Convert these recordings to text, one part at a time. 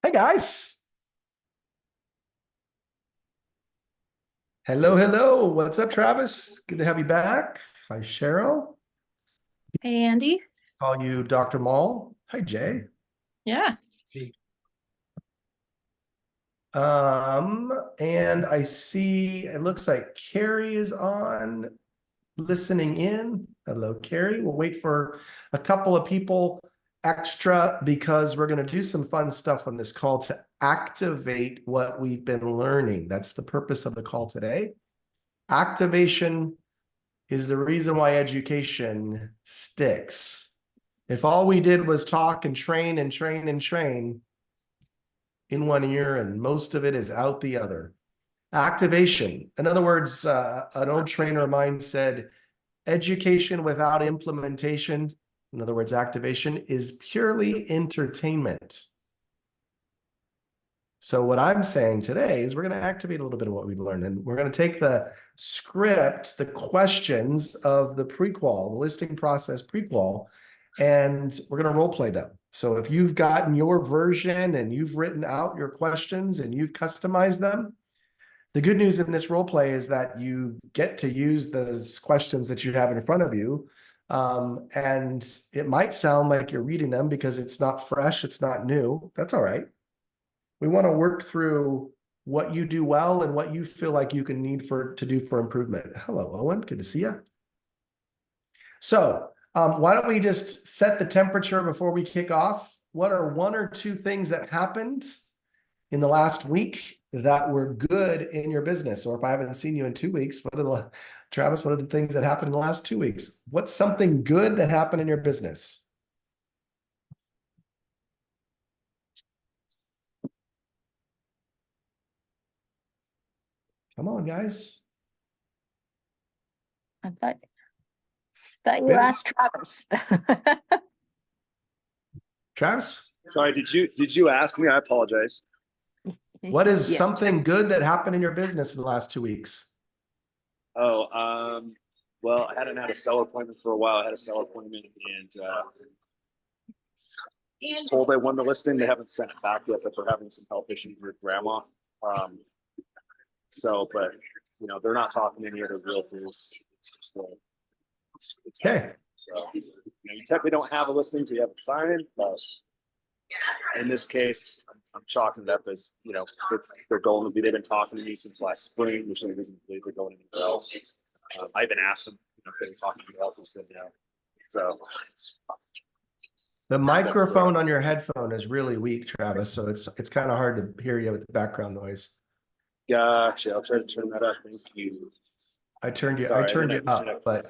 Hey guys. Hello, hello. What's up, Travis? Good to have you back. Hi, Cheryl. Hey, Andy. Call you Dr. Mall. Hi, Jay. Yeah. And I see it looks like Carrie is on listening in. Hello, Carrie. We'll wait for a couple of people extra because we're going to do some fun stuff on this call to activate what we've been learning. That's the purpose of the call today. Activation is the reason why education sticks. If all we did was talk and train and train and train in one ear and most of it is out the other. Activation. In other words, an old trainer of mine said, education without implementation, in other words, activation, is purely entertainment. So what I'm saying today is we're going to activate a little bit of what we've learned, and we're going to take the script, the questions of the prequal, the listing process prequal, and we're going to role play them. So if you've gotten your version and you've written out your questions and you've customized them, the good news in this role play is that you get to use those questions that you have in front of you. And it might sound like you're reading them because it's not fresh, it's not new. That's all right. We want to work through what you do well and what you feel like you can need to do for improvement. Hello, Owen. Good to see you. So why don't we just set the temperature before we kick off? What are one or two things that happened in the last week that were good in your business? Or if I haven't seen you in 2 weeks, Travis, what are the things that happened in the last 2 weeks? What's something good that happened in your business? Come on, guys. I thought you Vince? asked Travis. Travis? Sorry, did you ask me? I apologize. What is Yes. something good that happened in your business in the last 2 weeks? Well, I hadn't had a seller appointment for a while. I had a seller appointment and was told I won the listing. They haven't sent it back yet, but they're having some health issues with grandma. But they're not talking to any other realtors. It's just Okay. so you technically don't have a listing until you have it signed, but in this case, I'm chalking it up as they're going to be. They've been talking to me since last spring, which they didn't believe they're going anywhere else. I even asked them if they're talking to anyone else, and said no. So the microphone on your headphone is really weak, Travis. So it's kind of hard to hear you with the background noise. Gotcha. I'll try to turn that up. Thank you. I turned you Sorry, up, but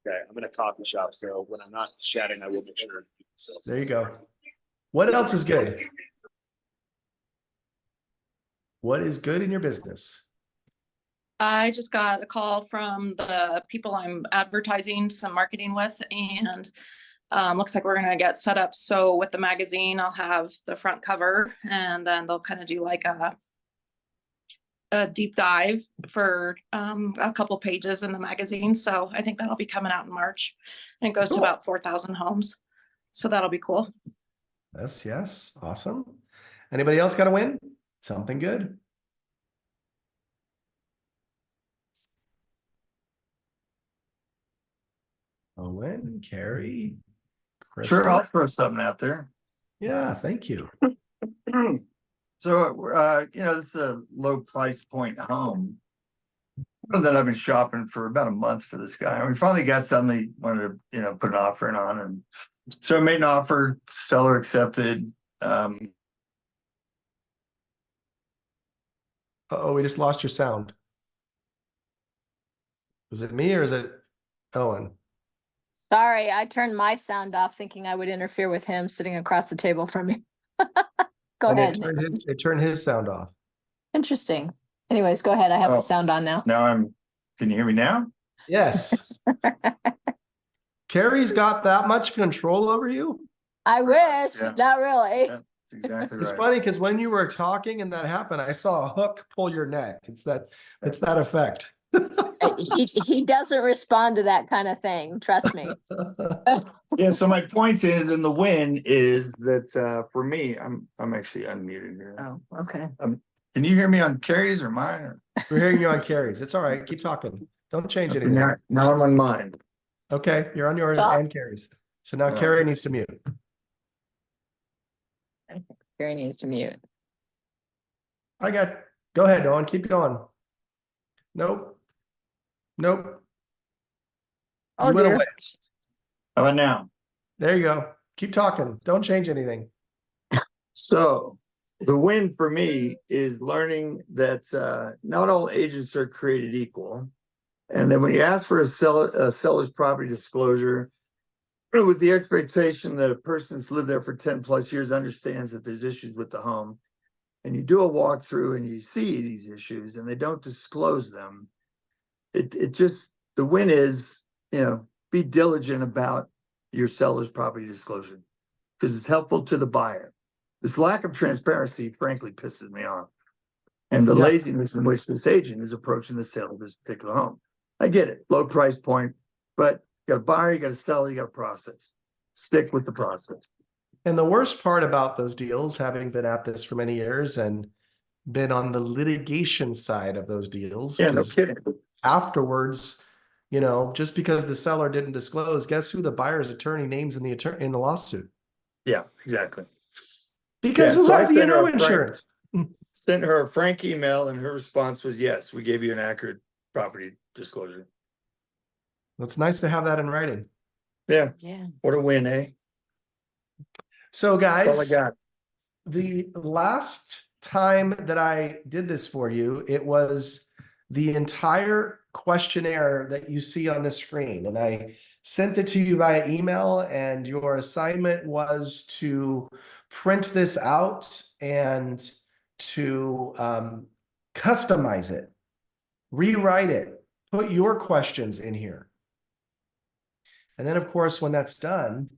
okay, I'm in a coffee shop, so when I'm not chatting, I will make sure. So there you go. What else is good? What is good in your business? I just got a call from the people I'm advertising some marketing with, and looks like we're going to get set up. So with the magazine, I'll have the front cover, and then they'll kind of do like a deep dive for a couple pages in the magazine. So I think that'll be coming out in March, and it goes to about 4,000 homes. So that'll be cool. Yes. Awesome. Anybody else got to win? Something good? Owen, Carrie, Crystal. Sure, I'll throw something out there. Yeah, thank you. So, this is a low price point home that I've been shopping for about a month for this guy. And we finally got something he wanted to, put an offer in on. And so I made an offer, seller accepted. Oh, we just lost your sound. Was it me or is it Owen? Sorry, I turned my sound off thinking I would interfere with him sitting across the table from me. Go ahead. It turned his sound off. Interesting. Anyways, go ahead. I have my sound on now. Can you hear me now? Yes. Carrie's got that much control over you? I wish. Yeah. Not really. Yeah, that's exactly It's right. funny because when you were talking and that happened, I saw a hook pull your neck. It's that effect. He doesn't respond to that kind of thing, trust me. Yeah, so my point is, and the win is that for me, I'm actually unmuted here. Oh, okay. Can you hear me on Carrie's or mine? Or? We're hearing you on Carrie's. It's all right. Keep talking. Don't change Okay, anything. now I'm on mine. Okay, you're on yours Stop. and Carrie's. So now Oh. Carrie needs to mute. Gary needs to mute. Go ahead, Owen. Keep going. Nope. Nope. Oh, You went dear. away. How about now? There you go. Keep talking. Don't change anything. So the win for me is learning that not all agents are created equal. And then when you ask for a seller's property disclosure, with the expectation that a person that's lived there for 10 plus years understands that there's issues with the home, and you do a walkthrough and you see these issues and they don't disclose them, it just, the win is, be diligent about your seller's property disclosure because it's helpful to the buyer. This lack of transparency, frankly, pisses me off. And the Yeah. laziness in which this agent is approaching the sale of this particular home. I get it, low price point, but you got a buyer, you got a seller, you got a process. Stick with the process. And the worst part about those deals, having been at this for many years and been on the litigation side of those deals, Yeah, no 'cause kidding. afterwards, just because the seller didn't disclose, guess who the buyer's attorney names in the lawsuit? Yeah, exactly. Because Yeah, who so I has sent her E&O a frank- insurance? Sent her a frank email and her response was, yes, we gave you an accurate property disclosure. It's nice to have that in writing. Yeah, Yeah. what a win, eh? So That's all I guys, got. the last time that I did this for you, it was the entire questionnaire that you see on the screen. And I sent it to you via email, and your assignment was to print this out and to customize it, rewrite it, put your questions in here. And then, of course, when that's done,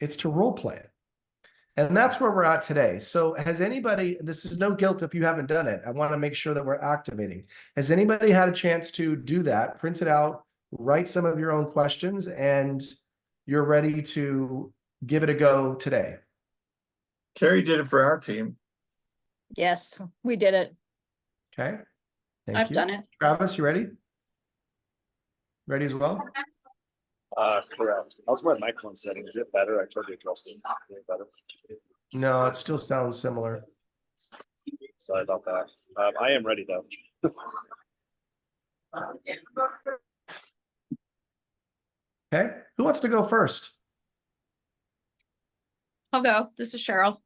it's to role play it. And that's where we're at today. So has anybody, this is no guilt if you haven't done it. I want to make sure that we're activating. Has anybody had a chance to do that? Print it out, write some of your own questions, and you're ready to give it a go today. Carrie did it for our team. Yes, we did it. Okay. Thank I've you. done it. Travis, you ready? Ready as well? Correct. How's my microphone setting? Is it better? I tried to adjust it. Is it better? No, it still sounds similar. Sorry about that. I am ready though. Okay. Who wants to go first? I'll go. This is Cheryl.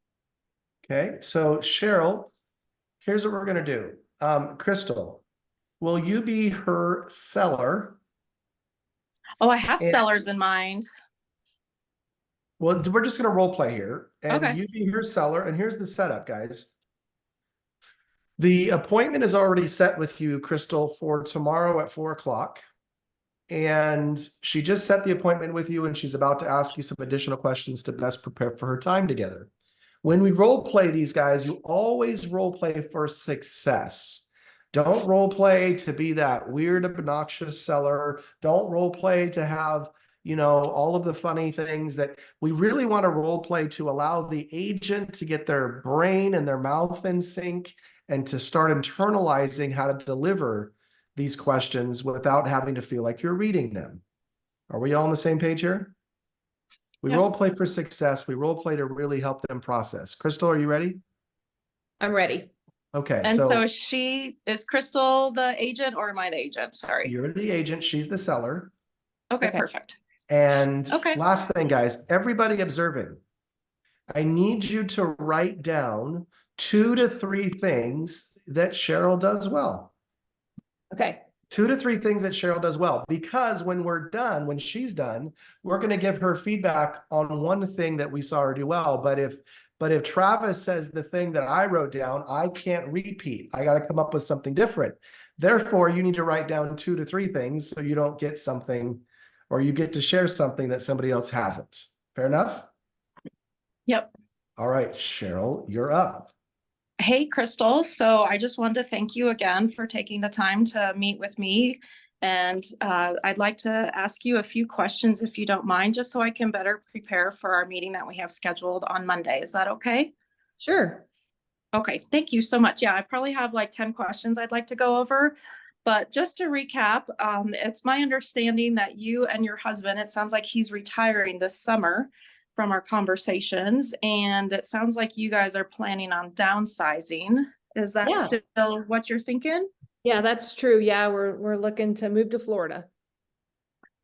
Okay. So Cheryl, here's what we're going to do. Crystal, will you be her seller? Oh, I have And- sellers in mind. Well, we're just going to role play here, and Okay. you be your seller. And here's the setup, guys. The appointment is already set with you, Crystal, for tomorrow at 4 o'clock. And she just set the appointment with you, and she's about to ask you some additional questions to best prepare for her time together. When we role play these guys, you always role play for success. Don't role play to be that weird, obnoxious seller. Don't role play to have, all of the funny things that we really want to role play to allow the agent to get their brain and their mouth in sync and to start internalizing how to deliver these questions without having to feel like you're reading them. Are we all on the same page here? We Yep. role play for success. We role play to really help them process. Crystal, are you ready? I'm ready. Okay, And so so is Crystal the agent or am I the agent? Sorry. you're the agent, she's the seller. Okay, Okay. perfect. And Okay. last thing, guys, everybody observing, I need you to write down 2 to 3 things that Cheryl does well. Okay. 2 to 3 things that Cheryl does well, because when we're done, when she's done, we're going to give her feedback on one thing that we saw her do well. But if Travis says the thing that I wrote down, I can't repeat. I got to come up with something different. Therefore, you need to write down 2 to 3 things so you don't get something, or you get to share something that somebody else hasn't. Fair enough? Yep. All right, Cheryl, you're up. Hey, Crystal. So I just wanted to thank you again for taking the time to meet with me. And I'd like to ask you a few questions if you don't mind, just so I can better prepare for our meeting that we have scheduled on Monday. Is that okay? Sure. Okay, thank you so much. Yeah, I probably have like 10 questions I'd like to go over. But just to recap, it's my understanding that you and your husband, it sounds like he's retiring this summer from our conversations. And it sounds like you guys are planning on downsizing. Is that Yeah. still what you're thinking? Yeah, that's true. Yeah, we're looking to move to Florida.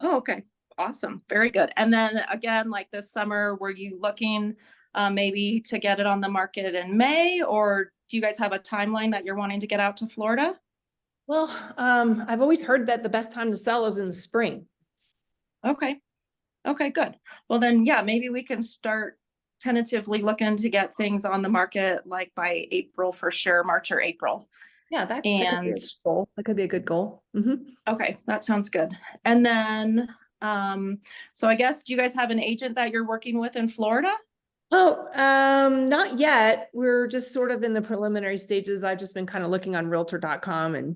Oh, okay. Awesome. Very good. And then again, like this summer, were you looking maybe to get it on the market in May, or do you guys have a timeline that you're wanting to get out to Florida? Well, I've always heard that the best time to sell is in the spring. Okay. Okay, good. Well, then, yeah, maybe we can start tentatively looking to get things on the market like by April for sure, March or April. Yeah, that could be a And good goal. That could be a good goal. okay, that sounds good. And then, so I guess, do you guys have an agent that you're working with in Florida? Oh, not yet. We're just sort of in the preliminary stages. I've just been kind of looking on realtor.com and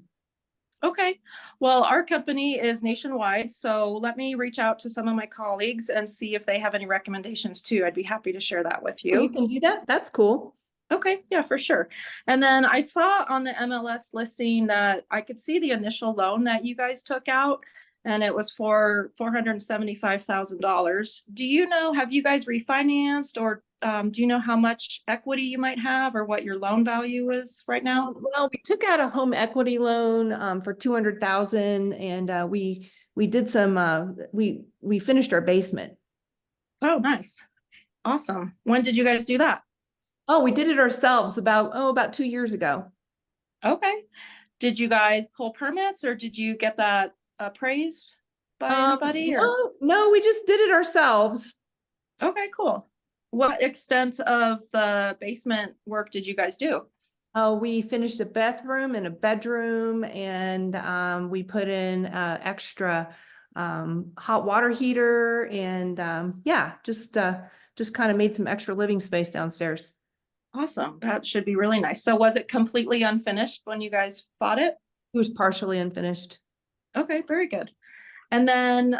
Okay, well, our company is nationwide, so let me reach out to some of my colleagues and see if they have any recommendations too. I'd be happy to share that with you you. can do that. That's cool. Okay, yeah, for sure. And then I saw on the MLS listing that I could see the initial loan that you guys took out, and it was for $475,000. Do you know, have you guys refinanced, or do you know how much equity you might have or what your loan value is right now? Well, we took out a home equity loan for 200,000 and we did some we finished our basement. Oh, nice. Awesome. When did you guys do that? Oh, we did it ourselves about 2 years ago. Okay. Did you guys pull permits or did you get that appraised by anybody or? No, we just did it ourselves. Okay, cool. What extent of the basement work did you guys do? We finished a bathroom and a bedroom and we put in extra hot water heater and yeah, just kind of made some extra living space downstairs. Awesome. That should be really nice. So was it completely unfinished when you guys bought it? It was partially unfinished. Okay, very good. And then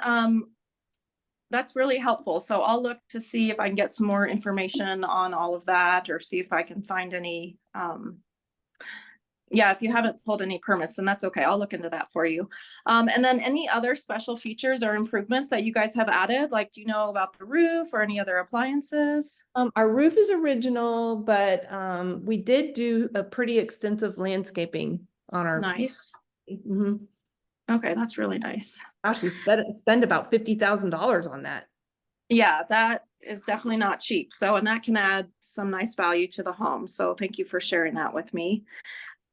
that's really helpful. So I'll look to see if I can get some more information on all of that or see if I can find any yeah, if you haven't pulled any permits, then that's okay. I'll look into that for you. And then any other special features or improvements that you guys have added? Like, do you know about the roof or any other appliances? Our roof is original, but we did do a pretty extensive landscaping on our. Nice. Mhm. Okay, that's really nice. Gosh, we spend about $50,000 on that. Yeah, that is definitely not cheap. So, and that can add some nice value to the home. So thank you for sharing that with me.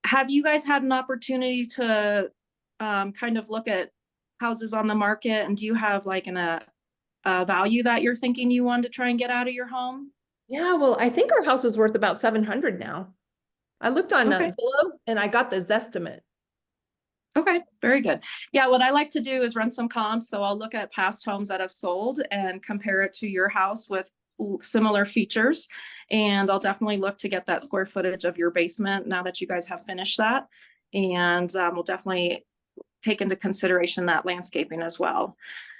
Have you guys had an opportunity to kind of look at houses on the market, and do you have like a value that you're thinking you want to try and get out of your home? Yeah, well, I think our house is worth about 700 now. I looked on Okay. Zillow and I got the Zestimate. Okay, very good. Yeah, what I like to do is run some comps. So I'll look at past homes that have sold and compare it to your house with similar features. And I'll definitely look to get that square footage of your basement now that you guys have finished that. And we'll definitely take into consideration that landscaping as well.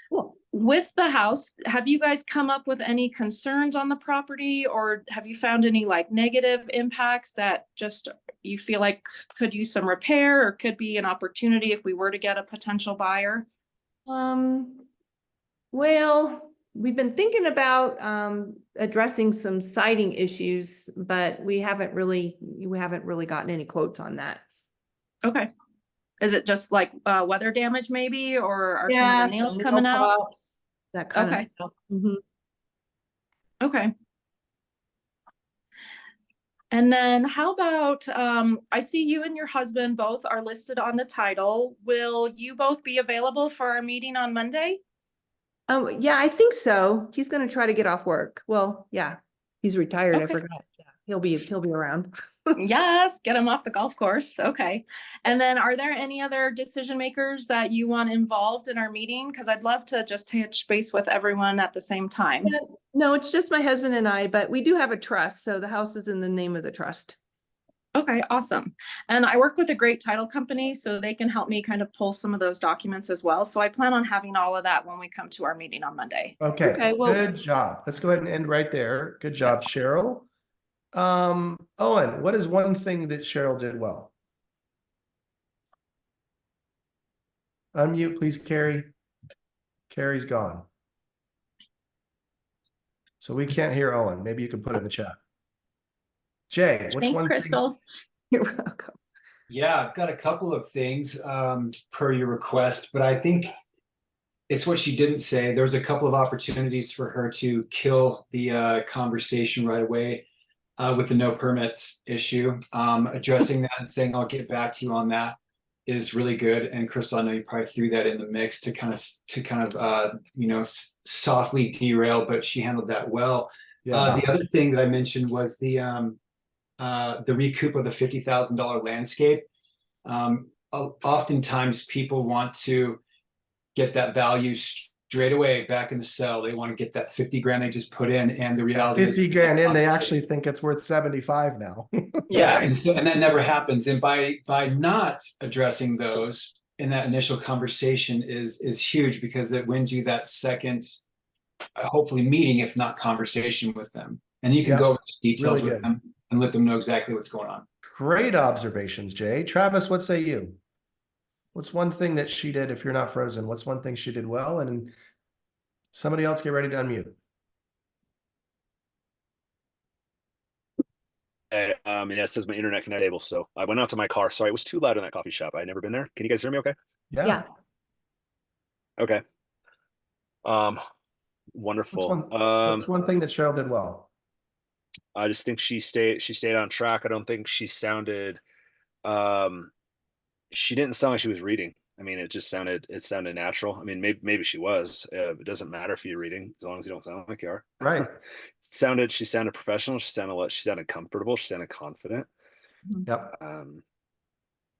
Cool. With the house, have you guys come up with any concerns on the property, or have you found any like negative impacts that just you feel like could use some repair or could be an opportunity if we were to get a potential buyer? Well, we've been thinking about addressing some siding issues, but we haven't really gotten any quotes on that. Okay. Is it just like weather damage maybe, or are some Yeah, of the nails some coming nail out? pops, that kind of Okay. stuff. Mhm. Okay. And then how about, I see you and your husband both are listed on the title. Will you both be available for our meeting on Monday? Oh, yeah, I think so. He's gonna try to get off work. Well, yeah, he's retired. I Okay. forgot. Yeah, he'll be around. Yes, get him off the golf course. Okay. And then are there any other decision makers that you want involved in our meeting? Because I'd love to just touch base with everyone at the same time. No, it's just my husband and I, but we do have a trust, so the house is in the name of the trust. Okay, awesome. And I work with a great title company, so they can help me kind of pull some of those documents as well. So I plan on having all of that when we come to our meeting on Monday. Okay, Okay, well- good job. Let's go ahead and end right there. Good job, Cheryl. Owen, what is one thing that Cheryl did well? Unmute, please, Carrie. Carrie's gone. So we can't hear Owen. Maybe you can put it in the chat. Jay, what's Thanks, one thing? Crystal. You're welcome. Yeah, I've got a couple of things per your request, but I think it's what she didn't say. There's a couple of opportunities for her to kill the conversation right away with the no permits issue. Addressing that and saying, I'll get back to you on that is really good. And Crystal, I know you probably threw that in the mix to kind of softly derail, but she handled that well. Yeah, The other thing that I mentioned was the recoup of the $50,000 landscape. Oftentimes people want to get that value straight away back in the cell. They want to get that 50 grand they just put in, and the reality is 50 grand in, they actually think it's worth 75 now. yeah, and that never happens. And by not addressing those in that initial conversation is huge, because it wins you that second, hopefully meeting, if not conversation with them. And you can Yeah, go over those details really with good. them and let them know exactly what's going on. Great observations, Jay. Travis, what say you? What's one thing that she did, if you're not frozen, what's one thing she did well? And somebody else get ready to unmute. Yeah, it says my internet connect able. So I went out to my car. Sorry, it was too loud in that coffee shop. I had never been there. Can you guys hear me okay? Yeah. Okay. Wonderful. What's one thing that Cheryl did well? I just think she stayed on track. I don't think she sounded she didn't sound like she was reading. I mean, it sounded natural. I mean, maybe she was. It doesn't matter if you're reading, as long as you don't sound like you are. Right. She sounded professional. She sounded comfortable. She sounded confident. Yep.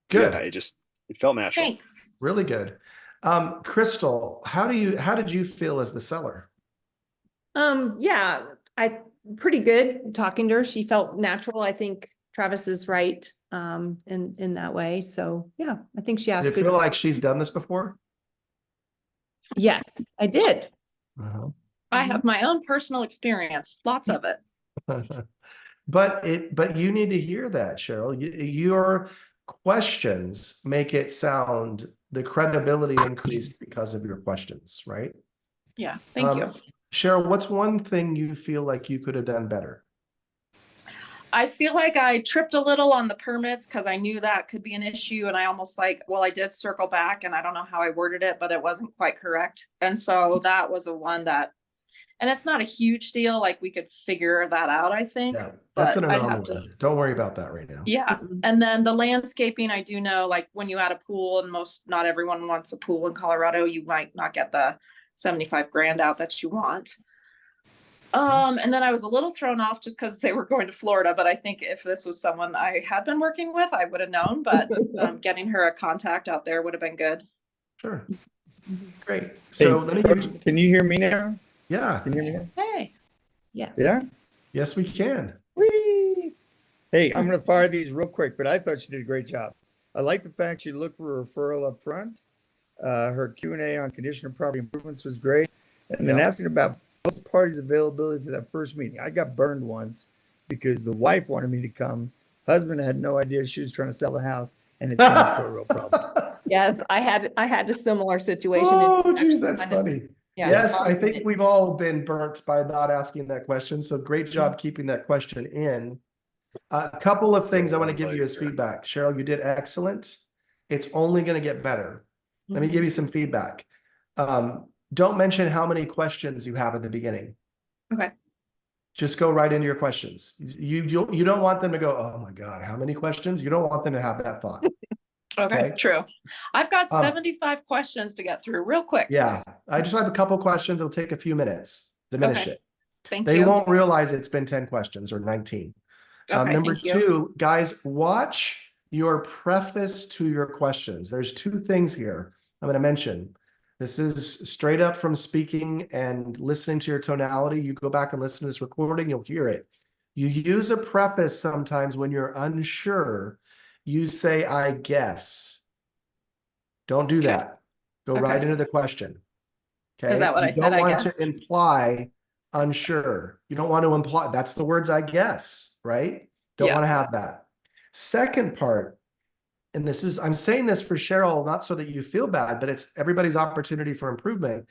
Good. Good. It felt natural. Thanks. Really good. Crystal, how did you feel as the seller? Yeah, pretty good talking to her. She felt natural. I think Travis is right, in that way. So yeah, I think she Do asked you good. feel like she's done this before? Yes, I did. I have my own personal experience, lots of it. But you need to hear that, Cheryl. Your questions make it sound the credibility increased because of your questions, right? Yeah, thank you. Cheryl, what's one thing you feel like you could have done better? I feel like I tripped a little on the permits because I knew that could be an issue. And I almost I did circle back, and I don't know how I worded it, but it wasn't quite correct. And so that was one that, and it's not a huge deal. Like, we could figure that out, I think. Yeah, that's an but I'd have to. anomaly. Don't worry about that right now. Yeah. And then the landscaping, I do know, like, when you add a pool, and not everyone wants a pool in Colorado, you might not get the 75 grand out that you want. And then I was a little thrown off just because they were going to Florida, but I think if this was someone I had been working with, I would have known, but getting her a contact out there would have been good. Sure. Great. So let me give you, Can you hear me now? yeah. Can you hear me now? Hey. Yeah. Yeah? Yes, we can. Whee! Hey, I'm gonna fire these real quick, but I thought she did a great job. I like the fact she looked for a referral up front. Her Q&A on condition of property improvements was great. And then Yeah. asking about both parties' availability for that first meeting. I got burned once because the wife wanted me to come. Husband had no idea she was trying to sell the house, and it turned into a real problem. Yes, I had a similar situation. Oh, It geez, actually that's kind of- funny. Yeah. Yes, I think we've all been burnt by not asking that question. So great job keeping that question in. A couple of things I want to give you as feedback. Cheryl, you did excellent. It's only going to get better. Let me give you some feedback. Don't mention how many questions you have at the beginning. Okay. Just go right into your questions. You don't want them to go, oh my God, how many questions? You don't want them to have that thought. Okay. Okay. True. I've got 75 questions to get through real quick. Yeah, I just have a couple questions. It'll take a few minutes. Diminish Okay. it. Thank They you. won't realize it's been 10 questions or 19. Okay, Number thank you. two, guys, watch your preface to your questions. There's two things here I'm going to mention. This is straight up from speaking and listening to your tonality. You go back and listen to this recording, you'll hear it. You use a preface sometimes when you're unsure. You say, I guess. Don't do Okay. that. Go right Okay. into the question. Okay. Is that what You I said? don't I want guess. to imply unsure. You don't want to imply, that's the words I guess, right? Don't Yeah. want to have that. Second part, and this is, I'm saying this for Cheryl, not so that you feel bad, but it's everybody's opportunity for improvement.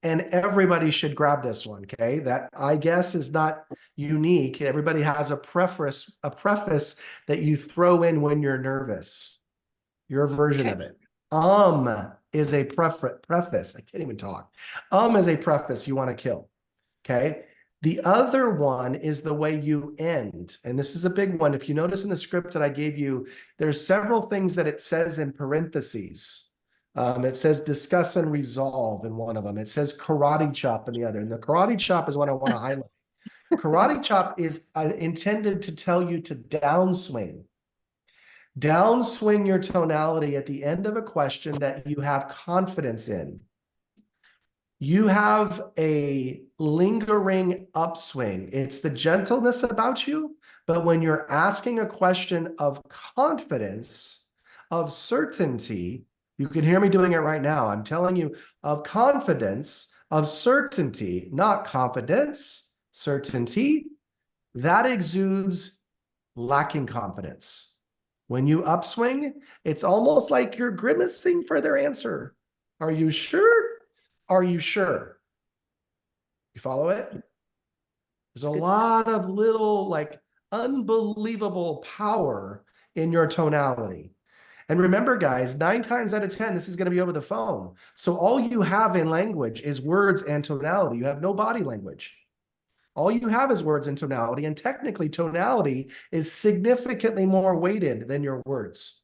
And everybody should grab this one, okay? That I guess is not unique. Everybody has a preface that you throw in when you're nervous. Your version Okay. of it. Is a preface. I can't even talk. Is a preface you want to kill. Okay. The other one is the way you end. And this is a big one. If you notice in the script that I gave you, there's several things that it says in parentheses. It says discuss and resolve in one of them. It says karate chop in the other. And the karate chop is what I want to highlight. Karate chop is intended to tell you to downswing. Downswing your tonality at the end of a question that you have confidence in. You have a lingering upswing. It's the gentleness about you, but when you're asking a question of confidence, of certainty, you can hear me doing it right now. I'm telling you of confidence, of certainty, not confidence, certainty, that exudes lacking confidence. When you upswing, it's almost like you're grimacing for their answer. Are you sure? Are you sure? You follow it? There's a lot of little, like, unbelievable power in your tonality. And remember, guys, 9 times out of 10, this is going to be over the phone. So all you have in language is words and tonality. You have no body language. All you have is words and tonality. And technically, tonality is significantly more weighted than your words.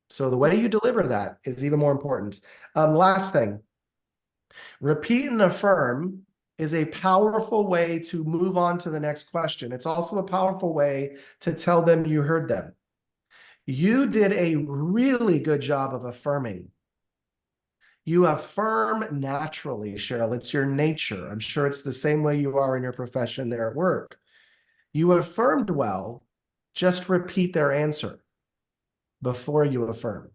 So the way you deliver that is even more important. Last thing, repeat and affirm is a powerful way to move on to the next question. It's also a powerful way to tell them you heard them. You did a really good job of affirming. You affirm naturally, Cheryl. It's your nature. I'm sure it's the same way you are in your profession there at work. You affirmed well. Just repeat their answer before you affirm.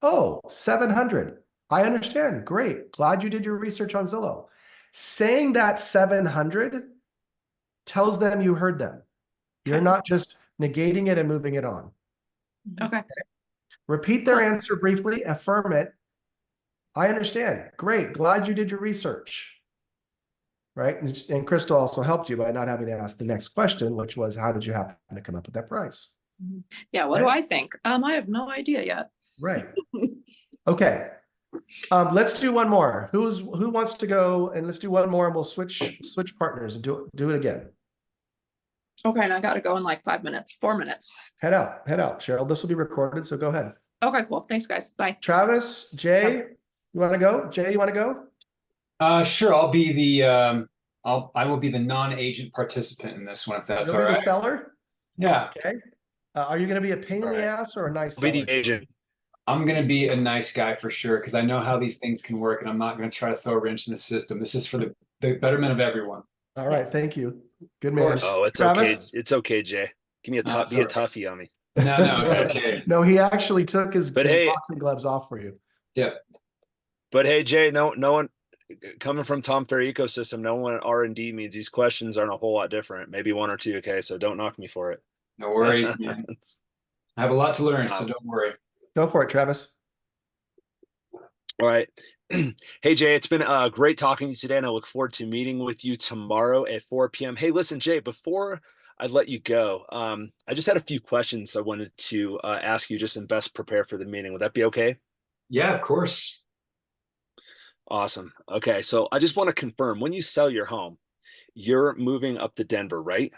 Oh, 700. I understand. Great. Glad you did your research on Zillow. Saying that 700 tells them you heard them. You're Okay. not just negating it and moving it on. Okay. Repeat their answer briefly, affirm it. I understand. Great. Glad you did your research. Right. And Crystal also helped you by not having to ask the next question, which was, how did you happen to come up with that price? Yeah. What do Right. I think? I have no idea yet. Right. Okay. Let's do one more. Who wants to go? And let's do one more, and we'll switch partners and do it again. Okay. And I got to go in like 5 minutes, 4 minutes. Head out, Cheryl. This will be recorded, so go ahead. Okay, cool. Thanks, guys. Bye. Travis, Jay, you want to go? Jay, you want to go? Sure. I'll be the I will be the non-agent participant in this one, if that's You'll all be the right. seller. Yeah, Okay. Are you going to be a pain in All the right. ass or a nice Be seller? the agent. I'm gonna be a nice guy for sure because I know how these things can work, and I'm not gonna try to throw a wrench in the system. This is for the betterment of everyone. All right. Yes. Thank you. Good Of man. course. Oh, it's Travis? okay. It's okay, Jay. Give me a No, tough, it's be a all right. toughie on me. No, it's okay. No, he actually took his But hey- boxing gloves off for you. Yeah. But hey, Jay, no one coming from Tom Ferry ecosystem, no one at R&D means these questions aren't a whole lot different. Maybe one or two. Okay, so don't knock me for it. No worries, man. I have a lot to learn, so don't worry. Go for it, Travis. All right. Hey, Jay, it's been great talking to you today, and I look forward to meeting with you tomorrow at 4 p.m. Hey, listen, Jay, before I let you go, I just had a few questions I wanted to ask you just and best prepare for the meeting. Would that be okay? Yeah, of course. Awesome. Okay, so I just want to confirm, when you sell your home, you're moving up to Denver, right?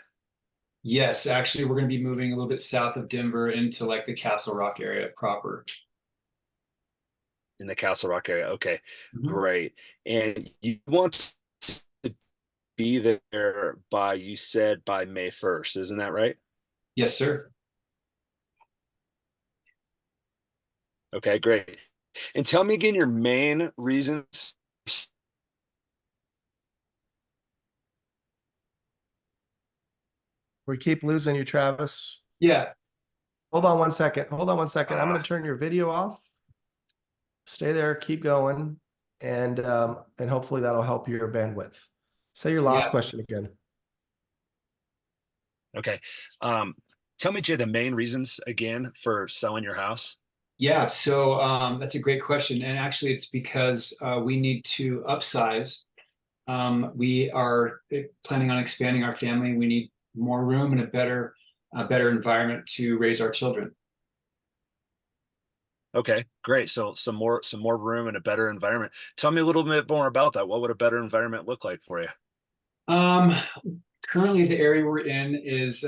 Yes, actually, we're gonna be moving a little bit south of Denver into like the Castle Rock area proper. In the Castle Rock area. Okay, Mhm. great. And you want to be there by, you said by May 1st, isn't that right? Yes, sir. Okay, great. And tell me again your main reasons. We keep losing you, Travis. Yeah, Hold on one second. Hold on one second. I'm going to turn your video off. Stay there, keep going, and hopefully that'll help your bandwidth. Say your last Yeah. question again. Okay. Tell me, Jay, the main reasons again for selling your house. Yeah, so that's a great question. And actually, it's because we need to upsize. We are planning on expanding our family. We need more room and a better environment to raise our children. Okay, great. So some more room and a better environment. Tell me a little bit more about that. What would a better environment look like for you? Um, Currently, the area we're in is,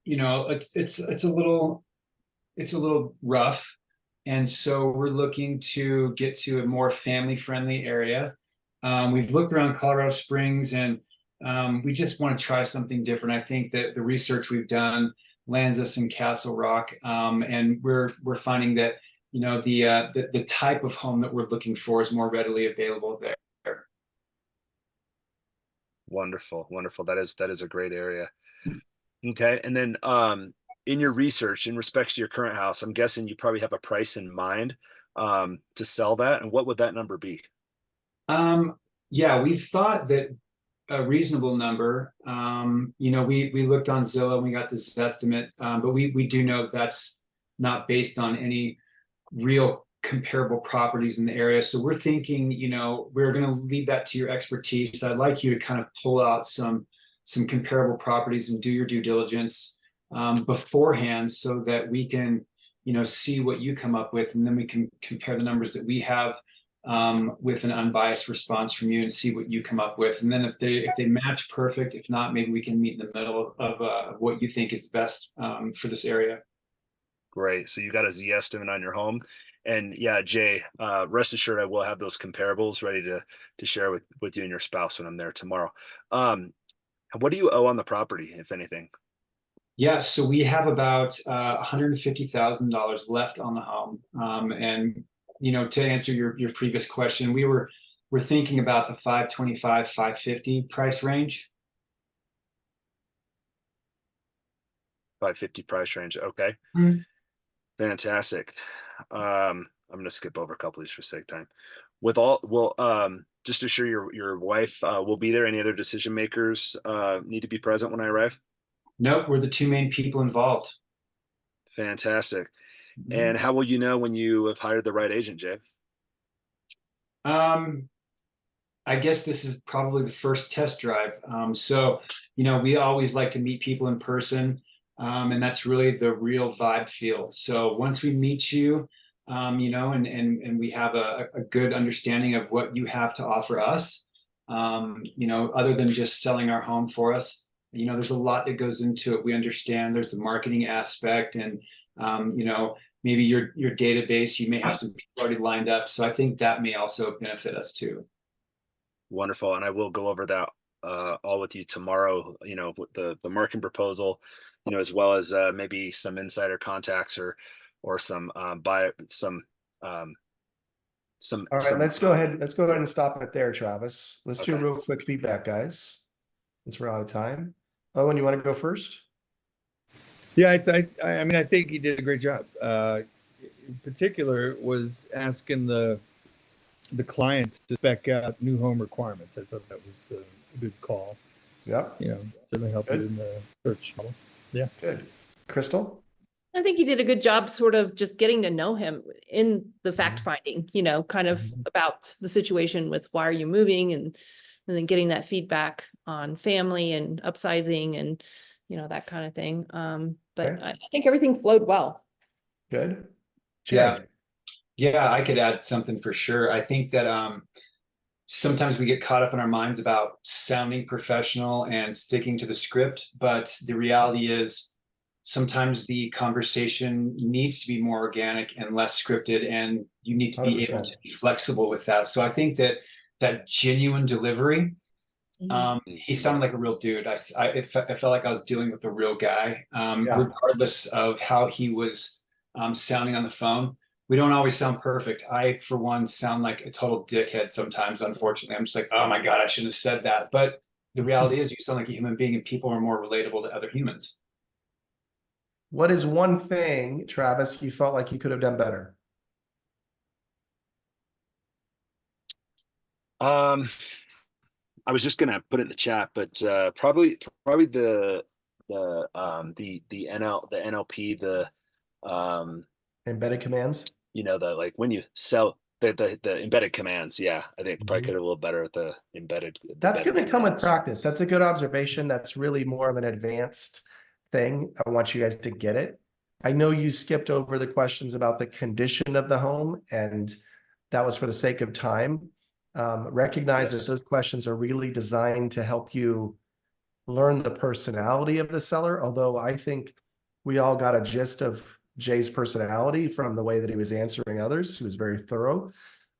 it's a little rough, and so we're looking to get to a more family-friendly area. We've looked around Colorado Springs, and we just want to try something different. I think that the research we've done lands us in Castle Rock, and we're finding that the type of home that we're looking for is more readily available there. Wonderful, wonderful. That is a great area. Okay, and then in your research in respects to your current house, I'm guessing you probably have a price in mind to sell that, and what would that number be? Yeah, we've thought that a reasonable number. We looked on Zillow and we got this estimate, but we do know that's not based on any real comparable properties in the area. So we're thinking, we're going to leave that to your expertise. I'd like you to kind of pull out some comparable properties and do your due diligence beforehand, so that we can, see what you come up with, and then we can compare the numbers that we have with an unbiased response from you and see what you come up with. And then if they match, perfect. If not, maybe we can meet in the middle of what you think is best for this area. Great. So you got a Z estimate on your home. And yeah, Jay, rest assured I will have those comparables ready to share with you and your spouse when I'm there tomorrow. What do you owe on the property, if anything? Yeah, so we have about $150,000 left on the home. And to answer your previous question, we're thinking about the 525, 550 price range. 550 price range. Okay. Fantastic. I'm going to skip over a couple of these for sake of time. Just to assure your wife will be there. Any other decision makers need to be present when I arrive? Nope, we're the two main people involved. Fantastic. And how will you know when you have hired the right agent, Jay? I guess this is probably the first test drive. So we always like to meet people in person. And that's really the real vibe feel. So once we meet you, and we have a good understanding of what you have to offer us, other than just selling our home for us, there's a lot that goes into it. We understand there's the marketing aspect, and maybe your database, you may have some people already lined up. So I think that may also benefit us too. Wonderful. And I will go over that all with you tomorrow, with the marketing proposal, as well as maybe some insider contacts or some All right, let's go ahead and stop it there, Travis. Let's do a real quick feedback, guys, since we're out of time. Owen, you want to go first? Yeah, I mean, I think he did a great job. In particular, was asking the clients to spec out new home requirements. I thought that was a good call. Yep. Certainly helped you in the search model. Yeah. Good. Crystal? I think he did a good job sort of just getting to know him in the fact finding, kind of about the situation with why are you moving, and then getting that feedback on family and upsizing and, that kind of thing. But Okay. I think everything flowed well. Good. Yeah. Jay? Yeah, I could add something for sure. I think that sometimes we get caught up in our minds about sounding professional and sticking to the script, but the reality is sometimes the conversation needs to be more organic and less scripted, and you need to be 100%. able to be flexible with that. So I think that genuine delivery, he sounded like a real dude. I felt like I was dealing with a real guy, regardless of how he was sounding on the phone. We don't always sound perfect. I, for one, sound like a total dickhead sometimes, unfortunately. I'm just like, oh my God, I shouldn't have said that. But the reality is you sound like a human being and people are more relatable to other humans. What is one thing, Travis, you felt like you could have done better? I was just gonna put it in the chat, but probably the NLP, Embedded commands? the like when you sell the embedded commands. Yeah, I think probably Mhm. could have a little better at the That's going to come with commands. practice. That's a good observation. That's really more of an advanced thing. I want you guys to get it. I know you skipped over the questions about the condition of the home, and that was for the sake of time. Recognize Yes. that those questions are really designed to help you learn the personality of the seller. Although I think we all got a gist of Jay's personality from the way that he was answering others. He was very thorough.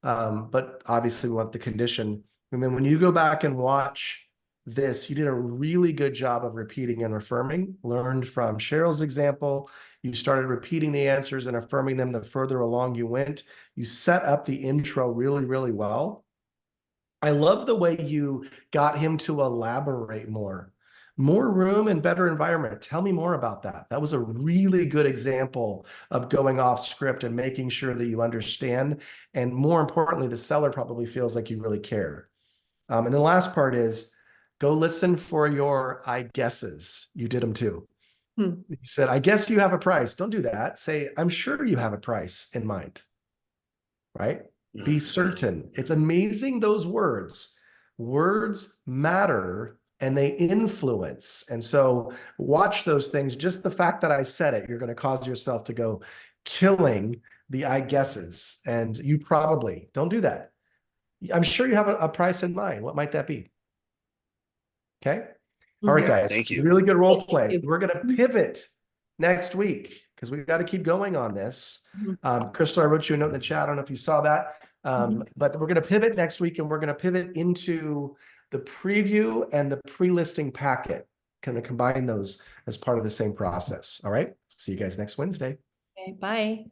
But obviously we want the condition. And then when you go back and watch this, you did a really good job of repeating and affirming, learned from Cheryl's example. You started repeating the answers and affirming them the further along you went. You set up the intro really, really well. I love the way you got him to elaborate more. More room and better environment. Tell me more about that. That was a really good example of going off script and making sure that you understand. And more importantly, the seller probably feels like you really care. And the last part is go listen for your I guesses. You did them too. You said, I guess you have a price. Don't do that. Say, I'm sure you have a price in mind. Right? Be certain. It's amazing, those words. Words matter and they influence. And so watch those things. Just the fact that I said it, you're going to cause yourself to go killing the I guesses. And you probably don't do that. I'm sure you have a price in mind. What might that be? Okay. All right, guys. Thank you. Really good role Thank play. you. We're going to pivot next week because we've got to keep going on this. Crystal, I wrote you a note in the chat. I don't know if you saw that. But we're going to pivot next week and we're going to pivot into the preview and the pre-listing packet. Kind of combine those as part of the same process. All right. See you guys next Wednesday. Okay, bye.